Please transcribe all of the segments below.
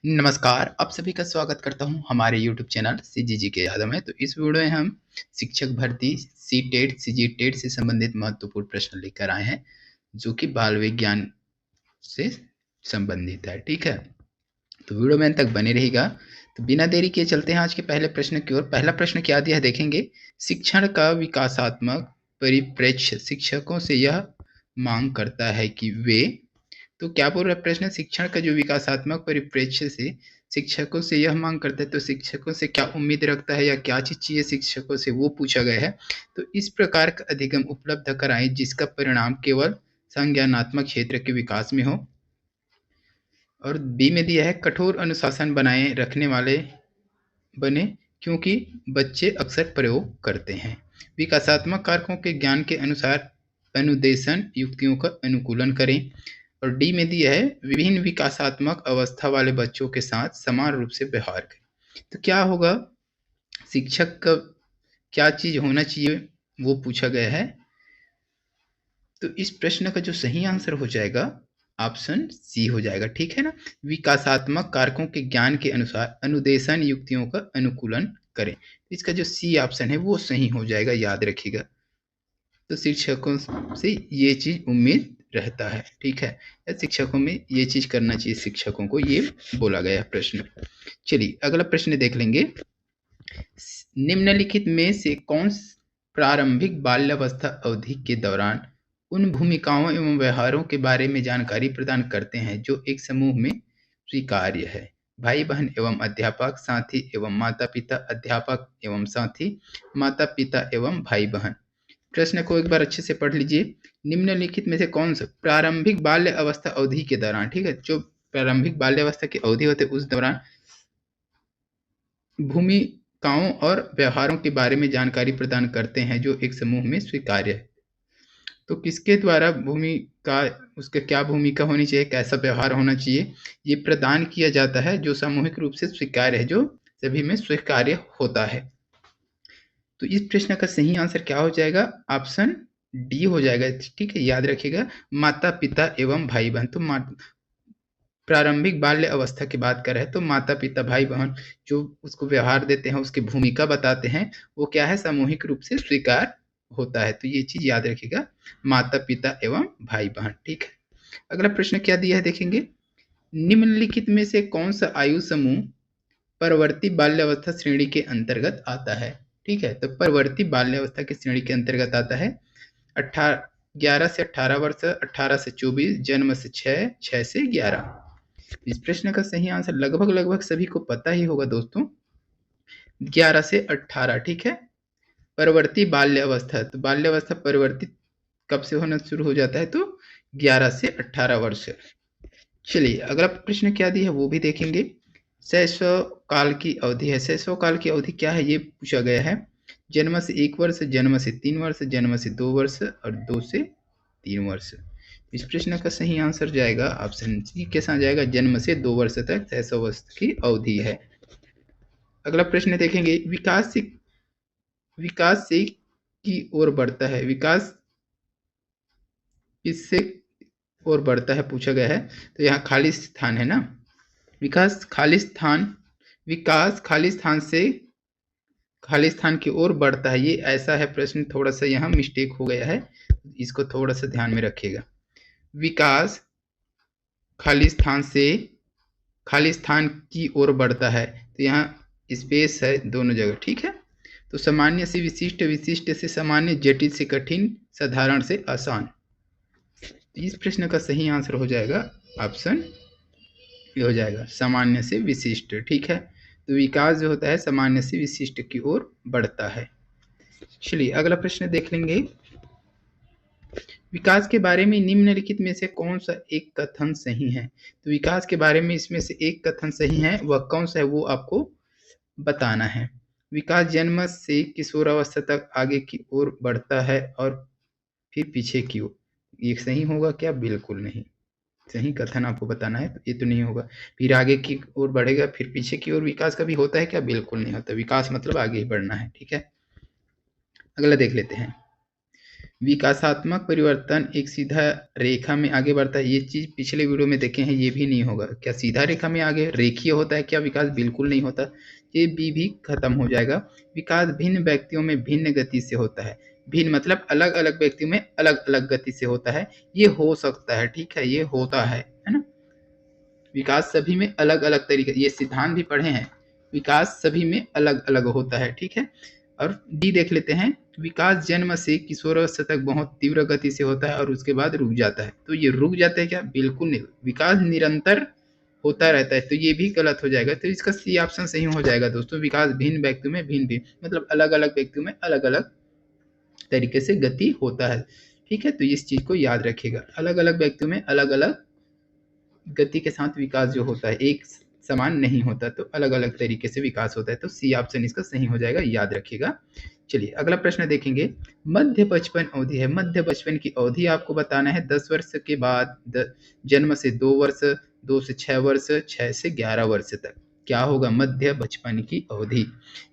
नमस्कार, आप सभी का स्वागत करता हूँ हमारे यूट्यूब चैनल सीजीजी के यादव में। तो इस वीडियो में हम शिक्षक भर्ती सीटेट, सीजीटेट से संबंधित महत्वपूर्ण प्रश्न लेकर आए हैं, जो कि बाल विज्ञान से संबंधित है। ठीक है, तो वीडियो में अंत तक बने रहेगा। तो बिना देरी किए चलते हैं आज के पहले प्रश्न की ओर। पहला प्रश्न क्या दिया है देखेंगे। शिक्षण का विकासात्मक परिप्रेक्ष्य शिक्षकों से यह मांग करता है कि वे, तो क्या बोल रहा है प्रश्न, शिक्षण का जो विकासात्मक परिप्रेक्ष्य से शिक्षकों से यह मांग करता है, तो शिक्षकों से क्या उम्मीद रखता है या क्या चीज चाहिए शिक्षकों से, वो पूछा गया है। तो इस प्रकार का अधिगम उपलब्ध कराएं जिसका परिणाम केवल संज्ञानात्मक क्षेत्र के विकास में हो। और बी में दिया है कठोर अनुशासन बनाए रखने वाले बने, क्योंकि बच्चे अक्सर प्रयोग करते हैं। विकासात्मक कारकों के ज्ञान के अनुसार अनुदेशन युक्तियों का अनुकूलन करें। और डी में दिया है विभिन्न विकासात्मक अवस्था वाले बच्चों के साथ समान रूप से व्यवहार करें। तो क्या होगा, शिक्षक का क्या चीज होना चाहिए वो पूछा गया है। तो इस प्रश्न का जो सही आंसर हो जाएगा ऑप्शन सी हो जाएगा। ठीक है ना, विकासात्मक कारकों के ज्ञान के अनुसार अनुदेशन युक्तियों का अनुकूलन करें। इसका जो सी ऑप्शन है वो सही हो जाएगा, याद रखिएगा। तो शिक्षकों से ये चीज उम्मीद रहता है। ठीक है, शिक्षकों में ये चीज करना चाहिए, शिक्षकों को ये बोला गया है प्रश्न। चलिए अगला प्रश्न देख लेंगे। निम्नलिखित में से कौन प्रारंभिक बाल्यावस्था अवधि के दौरान उन भूमिकाओं एवं व्यवहारों के बारे में जानकारी प्रदान करते हैं जो एक समूह में स्वीकार्य है। भाई बहन एवं अध्यापक, साथी एवं माता पिता, अध्यापक एवं साथी, माता पिता एवं भाई बहन। प्रश्न को एक बार अच्छे से पढ़ लीजिए। निम्नलिखित में से कौन सा प्रारंभिक बाल्य अवस्था अवधि के दौरान, ठीक है, जो प्रारंभिक बाल्यावस्था की अवधि होते उस दौरान भूमिकाओं और व्यवहारों के बारे में जानकारी प्रदान करते हैं जो एक समूह में स्वीकार्य है। तो किसके द्वारा भूमिका, उसका क्या भूमिका होनी चाहिए, कैसा व्यवहार होना चाहिए, ये प्रदान किया जाता है जो सामूहिक रूप से स्वीकार्य है, जो सभी में स्वीकार्य होता है। तो इस प्रश्न का सही आंसर क्या हो जाएगा, ऑप्शन डी हो जाएगा। ठीक है, याद रखिएगा, माता पिता एवं भाई बहन। तो प्रारंभिक बाल्य अवस्था की बात कर रहे हैं तो माता पिता भाई बहन जो उसको व्यवहार देते हैं, उसकी भूमिका बताते हैं, वो क्या है, सामूहिक रूप से स्वीकार होता है। तो ये चीज याद रखिएगा, माता पिता एवं भाई बहन। ठीक है, अगला प्रश्न क्या दिया है देखेंगे। निम्नलिखित में से कौन सा आयु समूह परवर्ती बाल्यावस्था श्रेणी के अंतर्गत आता है। ठीक है, तो परवर्ती बाल्यावस्था की श्रेणी के अंतर्गत आता है 11 से 18 वर्ष, 18 से 24, जन्म से 6, 6 से 11। इस प्रश्न का सही आंसर लगभग लगभग सभी को पता ही होगा दोस्तों, 11 से 18। ठीक है, परवर्ती बाल्यावस्था, तो बाल्यावस्था परिवर्तित कब से होना शुरू हो जाता है, तो 11 से 18 वर्ष। चलिए अगला प्रश्न क्या दिया है वो भी देखेंगे। शैशव काल की अवधि है, शैशव काल की अवधि क्या है ये पूछा गया है। जन्म से 1 वर्ष, जन्म से 3 वर्ष, जन्म से 2 वर्ष और 2 से 3 वर्ष। इस प्रश्न का सही आंसर जाएगा ऑप्शन सी के साथ जाएगा, जन्म से 2 वर्ष तक शैशव अवस्था की अवधि है। अगला प्रश्न देखेंगे, विकास से की ओर बढ़ता है, विकास किससे और बढ़ता है पूछा गया है। तो यहाँ खाली स्थान है ना, विकास खाली स्थान, विकास खाली स्थान से खाली स्थान की ओर बढ़ता है, ये ऐसा है प्रश्न, थोड़ा सा यहाँ मिस्टेक हो गया है, इसको थोड़ा सा ध्यान में रखिएगा। विकास खाली स्थान से खाली स्थान की ओर बढ़ता है, तो यहाँ स्पेस है दोनों जगह। ठीक है, तो सामान्य से विशिष्ट, विशिष्ट से सामान्य, जटिल से कठिन, साधारण से आसान। इस प्रश्न का सही आंसर हो जाएगा ऑप्शन ये हो जाएगा, सामान्य से विशिष्ट। ठीक है, तो विकास जो होता है सामान्य से विशिष्ट की ओर बढ़ता है। चलिए अगला प्रश्न देख लेंगे। विकास के बारे में निम्नलिखित में से कौन सा एक कथन सही है। तो विकास के बारे में इसमें से एक कथन सही है, वह कौन सा है वो आपको बताना है। विकास जन्म से किशोरावस्था तक आगे की ओर बढ़ता है और फिर पीछे की ओर, ये सही होगा क्या, बिल्कुल नहीं। सही कथन आपको बताना है, तो ये तो नहीं होगा। फिर आगे की ओर बढ़ेगा, फिर पीछे की ओर, विकास कभी होता है क्या, बिल्कुल नहीं होता। विकास मतलब आगे ही बढ़ना है। ठीक है, अगला देख लेते हैं। विकासात्मक परिवर्तन एक सीधा रेखा में आगे बढ़ता है, ये चीज पिछले वीडियो में देखे हैं, ये भी नहीं होगा। क्या सीधा रेखा में आगे रेखीय होता है क्या विकास? बिल्कुल नहीं होता, ये बी भी खत्म हो जाएगा। विकास भिन्न व्यक्तियों में भिन्न गति से होता है, भिन्न मतलब अलग अलग व्यक्तियों में अलग अलग गति से होता है, ये हो सकता है, ठीक है, ये होता है ना। विकास सभी में अलग अलग तरीके, ये सिद्धांत भी पढ़े हैं, विकास सभी में अलग अलग होता है, ठीक है। और डी देख लेते हैं, विकास जन्म से किशोरावस्था तक बहुत तीव्र गति से होता है और उसके बाद रुक जाता है। तो ये रुक जाता है क्या? बिल्कुल नहीं, विकास निरंतर होता रहता है, तो ये भी गलत हो जाएगा। तो इसका सी ऑप्शन सही हो जाएगा दोस्तों। विकास भिन्न व्यक्तियों में भिन्न भिन्न मतलब अलग अलग व्यक्तियों में अलग अलग तरीके से गति होता है, ठीक है। तो इस चीज को याद रखिएगा, अलग अलग व्यक्तियों में अलग अलग गति के साथ विकास जो होता है एक समान नहीं होता, तो अलग अलग तरीके से विकास होता है। तो सी ऑप्शन इसका सही हो जाएगा, याद रखिएगा। चलिए अगला प्रश्न देखेंगे। मध्य बचपन अवधि है, मध्य बचपन की अवधि आपको बताना है 10 वर्ष के बाद, जन्म से 2 वर्ष, 2 से 6 वर्ष, 6 से 11 वर्ष तक। क्या होगा मध्य बचपन की अवधि?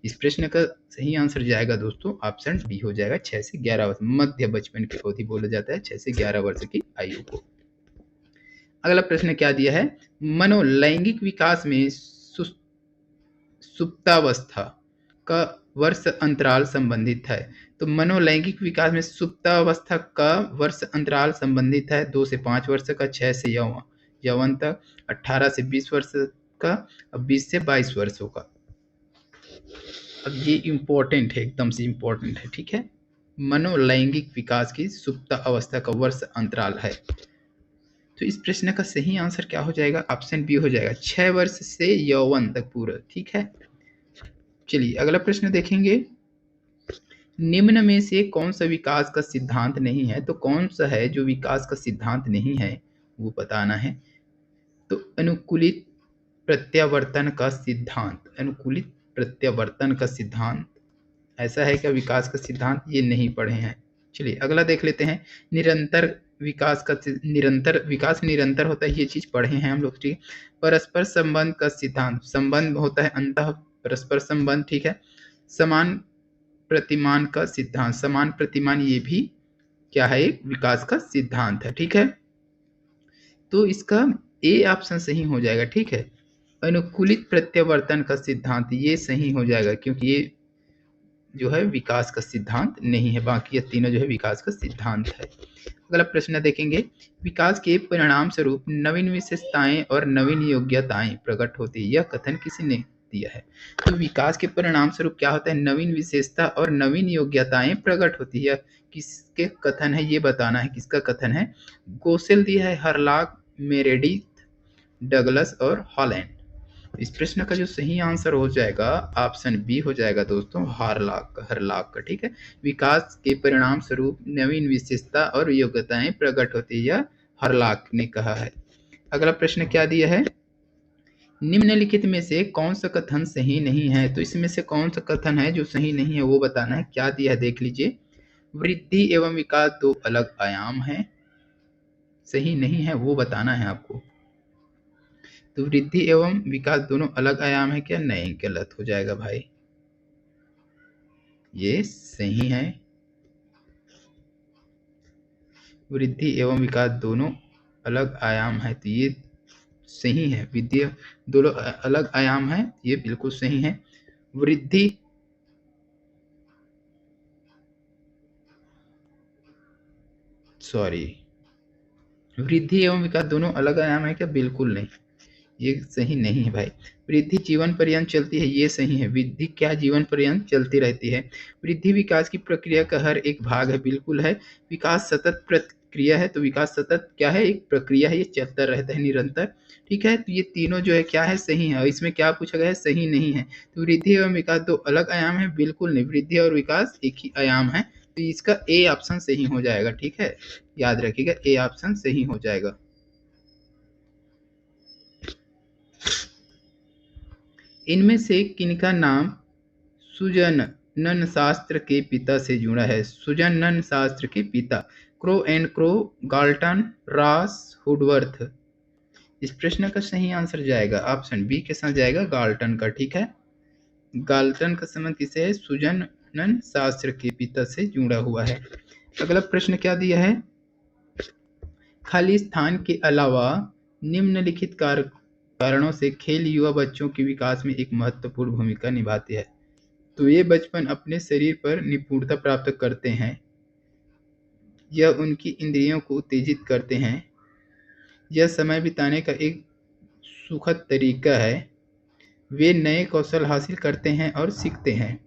इस प्रश्न का सही आंसर जाएगा दोस्तों ऑप्शन बी हो जाएगा, 6 से 11 वर्ष। मध्य बचपन की अवधि बोला जाता है 6 से 11 वर्ष की आयु को। अगला प्रश्न क्या दिया है? मनोलैंगिक विकास में सुप्तावस्था का वर्ष अंतराल संबंधित है। तो मनोलैंगिक विकास में सुप्तावस्था का वर्ष अंतराल संबंधित है 2 से 5 वर्ष का, 6 से यौवन तक, 18 से 20 वर्ष का, और 20 से 22 वर्षों का। अब ये इंपॉर्टेंट है, एकदम से इंपॉर्टेंट है, ठीक है। मनोलैंगिक विकास की सुप्त अवस्था का वर्ष अंतराल है, तो इस प्रश्न का सही आंसर क्या हो जाएगा? ऑप्शन बी हो जाएगा, 6 वर्ष से यौवन तक पूरा, ठीक है। चलिए अगला प्रश्न देखेंगे। निम्न में से कौन सा विकास का सिद्धांत नहीं है? तो कौन सा है जो विकास का सिद्धांत नहीं है वो बताना है। तो अनुकूलित प्रत्यावर्तन का सिद्धांत, अनुकूलित प्रत्यावर्तन का सिद्धांत ऐसा है क्या विकास का सिद्धांत? ये नहीं पढ़े हैं। चलिए अगला देख लेते हैं। निरंतर विकास का विकास निरंतर होता है, ये चीज पढ़े हैं हम लोग, ठीक। परस्पर संबंध का सिद्धांत, संबंध होता है अंतः परस्पर संबंध, ठीक है। समान प्रतिमान का सिद्धांत, समान प्रतिमान ये भी क्या है? एक विकास का सिद्धांत है, ठीक है। तो इसका ए ऑप्शन सही हो जाएगा, ठीक है। अनुकूलित प्रत्यावर्तन का सिद्धांत ये सही हो जाएगा, क्योंकि ये जो है विकास का सिद्धांत नहीं है, बाकी ये तीनों जो है विकास का सिद्धांत है। अगला प्रश्न देखेंगे। विकास के परिणाम स्वरूप नवीन विशेषताएं और नवीन योग्यताएं प्रकट होती है, यह कथन किसी ने दिया है? तो विकास के परिणाम स्वरूप क्या होता है? नवीन विशेषता और नवीन योग्यताएं प्रकट होती है। किसके कथन है ये बताना है, किसका कथन है? गोसेल दिया है, हरलाक, मेरेडिथ, डगलस और हॉलैंड। इस प्रश्न का जो सही आंसर हो जाएगा ऑप्शन बी हो जाएगा दोस्तों, हरलाक का, ठीक है। विकास के परिणाम स्वरूप नवीन विशेषता और योग्यताएं प्रकट होती है, हरलाक ने कहा है। अगला प्रश्न क्या दिया है? निम्नलिखित में से कौन सा कथन सही नहीं है? तो इसमें से कौन सा कथन है जो सही नहीं है वो बताना है। क्या दिया है देख लीजिए। वृद्धि एवं विकास दो अलग आयाम है, सही नहीं है वो बताना है आपको। तो वृद्धि एवं विकास दोनों अलग आयाम है क्या? नहीं, गलत हो जाएगा भाई, ये सही है। वृद्धि एवं विकास दोनों अलग आयाम है, तो ये सही है। वृद्धि दोनों अलग आयाम है, ये बिल्कुल सही है। वृद्धि वृद्धि एवं विकास दोनों अलग आयाम है क्या? बिल्कुल नहीं, ये सही नहीं है भाई। वृद्धि जीवन पर्यंत चलती है, ये सही है। वृद्धि क्या जीवन पर्यंत चलती रहती है? वृद्धि विकास की प्रक्रिया का हर एक भाग है, बिल्कुल है। विकास सतत प्रक्रिया है, तो विकास सतत क्या है? एक प्रक्रिया है, ये चलता रहता है निरंतर, ठीक है। तो ये तीनों जो है क्या है? सही है। और इसमें क्या पूछा गया है? सही नहीं है। तो वृद्धि एवं विकास दो अलग आयाम है, बिल्कुल नहीं, वृद्धि और विकास एक ही आयाम है। तो इसका ए ऑप्शन सही हो जाएगा, ठीक है, याद रखिएगा ए ऑप्शन सही हो जाएगा। इनमें से किनका नाम सुजनन शास्त्र के पिता से जुड़ा है? सुजनन शास्त्र के पिता crow and crow, Galton, Ross, Woodworth. इस प्रश्न का सही आंसर जाएगा ऑप्शन बी के साथ जाएगा, गाल्टन का, ठीक है। गाल्टन का संबंध किसे है? सुजनन शास्त्र के पिता से जुड़ा हुआ है। अगला प्रश्न क्या दिया है, खाली स्थान के अलावा निम्नलिखित कारणों से खेल युवा बच्चों के विकास में एक महत्वपूर्ण भूमिका निभाते हैं। तो ये बचपन अपने शरीर पर निपुणता प्राप्त करते हैं, यह उनकी इंद्रियों को उत्तेजित करते हैं, यह समय बिताने का एक सुखद तरीका है, वे नए कौशल हासिल करते हैं और सीखते हैं।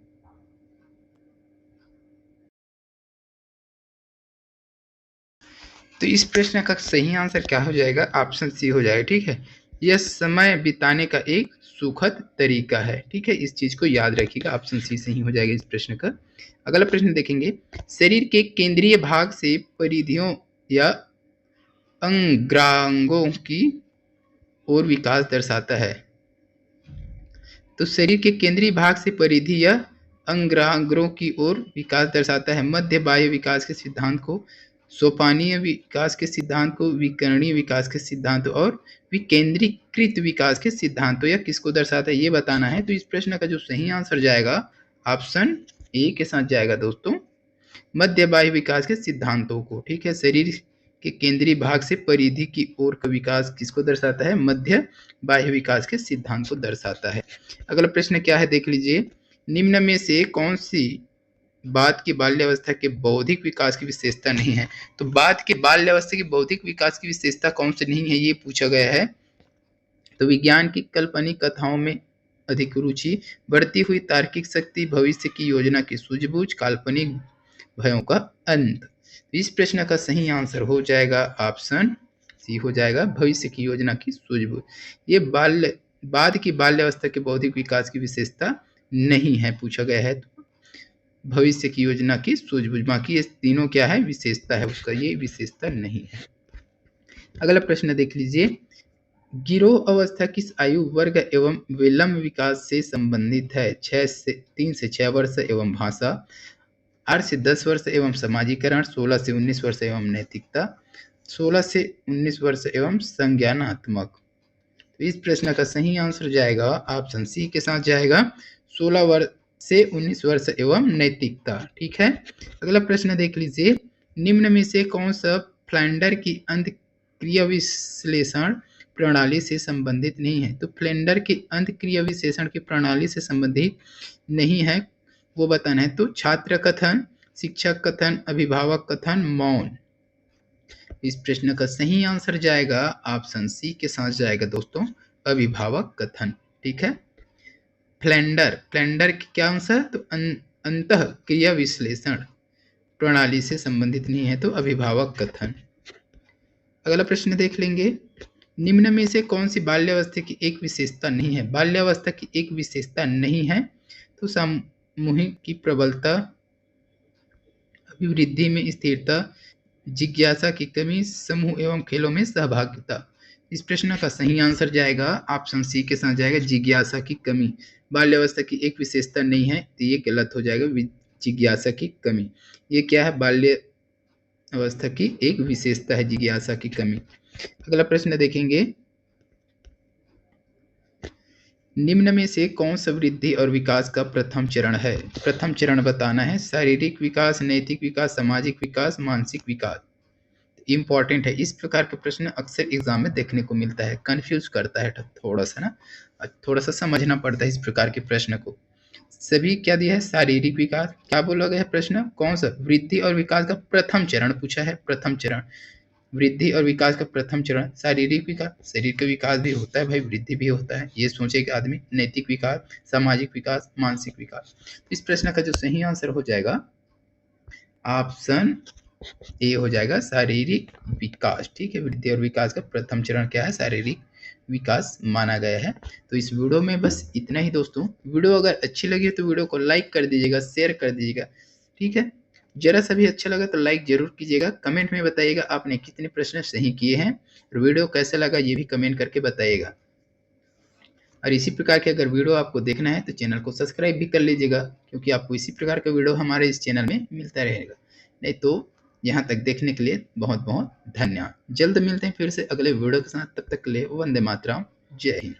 तो इस प्रश्न का सही आंसर क्या हो जाएगा, ऑप्शन सी हो जाएगा। ठीक है, यह समय बिताने का एक सुखद तरीका है। ठीक है, इस चीज को याद रखिएगा, ऑप्शन सी सही हो जाएगा इस प्रश्न का। अगला प्रश्न देखेंगे, शरीर के केंद्रीय भाग से परिधियों या अंगांगों की ओर विकास दर्शाता है। तो शरीर के केंद्रीय भाग से परिधि या अंगांगों की ओर विकास दर्शाता है। मध्य बाह्य विकास के सिद्धांत को, सोपानीय विकास के सिद्धांत को, विकर्णीय विकास के सिद्धांत और विकेंद्रीकृत विकास के सिद्धांत, यह किसको दर्शाता है ये बताना है। तो इस प्रश्न का जो सही आंसर जाएगा ऑप्शन ए के साथ जाएगा दोस्तों, मध्य बाह्य विकास के सिद्धांतों को। ठीक है, शरीर के केंद्रीय भाग से परिधि की ओर का विकास किसको दर्शाता है, मध्य बाह्य विकास के सिद्धांत को दर्शाता है। अगला प्रश्न क्या है देख लीजिए, निम्न में से कौन सी बात की बाल्यावस्था के बौद्धिक विकास की विशेषता नहीं है। तो बात के बाल्यावस्था की बौद्धिक विकास की विशेषता कौन सी नहीं है ये पूछा गया है। तो विज्ञान की काल्पनिक कथाओं में अधिक रुचि, बढ़ती हुई तार्किक शक्ति, भविष्य की योजना की सूझबूझ, काल्पनिक भयों का अंत। इस प्रश्न का सही आंसर हो जाएगा ऑप्शन सी हो जाएगा, भविष्य की योजना की सूझबूझ। ये बाद की बाल्यावस्था के बौद्धिक विकास की विशेषता नहीं है पूछा गया है, तो भविष्य की योजना की सूझबूझ। बाकी ये तीनों क्या है, विशेषता है उसका, ये विशेषता नहीं है। अगला प्रश्न देख लीजिए, गिरोह अवस्था किस आयु वर्ग एवं विलंब विकास से संबंधित है। 3 से 6 वर्ष एवं भाषा, 8 से 10 वर्ष एवं समाजीकरण, 16 से 19 वर्ष एवं नैतिकता, 16 से 19 वर्ष एवं संज्ञानात्मक। तो इस प्रश्न का सही आंसर जाएगा ऑप्शन सी के साथ जाएगा, 16 वर्ष से 19 वर्ष एवं नैतिकता। ठीक है, अगला प्रश्न देख लीजिए, निम्न में से कौन सा फ्लैंडर की अंतःक्रिया विश्लेषण प्रणाली से संबंधित नहीं है। तो फ्लैंडर की अंतःक्रिया विश्लेषण की प्रणाली से संबंधित नहीं है, वो बताना है। तो छात्र कथन, शिक्षक कथन, अभिभावक कथन, मौन। इस प्रश्न का सही आंसर जाएगा ऑप्शन सी के साथ जाएगा दोस्तों, अभिभावक कथन। ठीक है, फ्लैंडर की क्या आंसर, तो अंतःक्रिया विश्लेषण प्रणाली से संबंधित नहीं है, तो अभिभावक कथन। अगला प्रश्न देख लेंगे, निम्न में से कौन सी बाल्यावस्था की एक विशेषता नहीं है। बाल्यावस्था की एक विशेषता नहीं है, तो सामूहिक की प्रबलता, अभिवृद्धि में स्थिरता, जिज्ञासा की कमी, समूह एवं खेलों में सहभागिता। इस प्रश्न का सही आंसर जाएगा ऑप्शन सी के साथ जाएगा, जिज्ञासा की कमी। बाल्यावस्था की एक विशेषता नहीं है, तो ये गलत हो जाएगा, जिज्ञासा की कमी। ये क्या है, बाल्य अवस्था की एक विशेषता है जिज्ञासा की कमी। अगला प्रश्न देखेंगे, निम्न में से कौन सा वृद्धि और विकास का प्रथम चरण है। प्रथम चरण बताना है, शारीरिक विकास, नैतिक विकास, सामाजिक विकास, मानसिक विकास। इंपॉर्टेंट है, इस प्रकार के प्रश्न अक्सर एग्जाम में देखने को मिलता है, कंफ्यूज करता है थोड़ा सा ना, थोड़ा सा समझना पड़ता है इस प्रकार के प्रश्न को। सभी क्या दिया है, शारीरिक विकास। क्या बोला गया है प्रश्न, कौन सा वृद्धि और विकास का प्रथम चरण पूछा है। प्रथम चरण, वृद्धि और विकास का प्रथम चरण शारीरिक विकास। शरीर का विकास भी होता है भाई, वृद्धि भी होता है, ये सोचेगा आदमी। नैतिक विकास, सामाजिक विकास, मानसिक विकास। इस प्रश्न का जो सही आंसर हो जाएगा ऑप्शन ए हो जाएगा, शारीरिक विकास। ठीक है, वृद्धि और विकास का प्रथम चरण क्या है, शारीरिक विकास माना गया है। तो इस वीडियो में बस इतना ही दोस्तों। वीडियो अगर अच्छी लगी तो वीडियो को लाइक कर दीजिएगा, शेयर कर दीजिएगा। ठीक है, जरा सा भी अच्छा लगा तो लाइक जरूर कीजिएगा। कमेंट में बताइएगा आपने कितने प्रश्न सही किए हैं, और वीडियो कैसा लगा ये भी कमेंट करके बताइएगा। और इसी प्रकार के अगर वीडियो आपको देखना है तो चैनल को सब्सक्राइब भी कर लीजिएगा, क्योंकि आपको इसी प्रकार का वीडियो हमारे इस चैनल में मिलता रहेगा। नहीं तो यहाँ तक देखने के लिए बहुत बहुत धन्यवाद। जल्द मिलते हैं फिर से अगले वीडियो के साथ, तब तक के लिए वंदे मातरम, जय हिंद।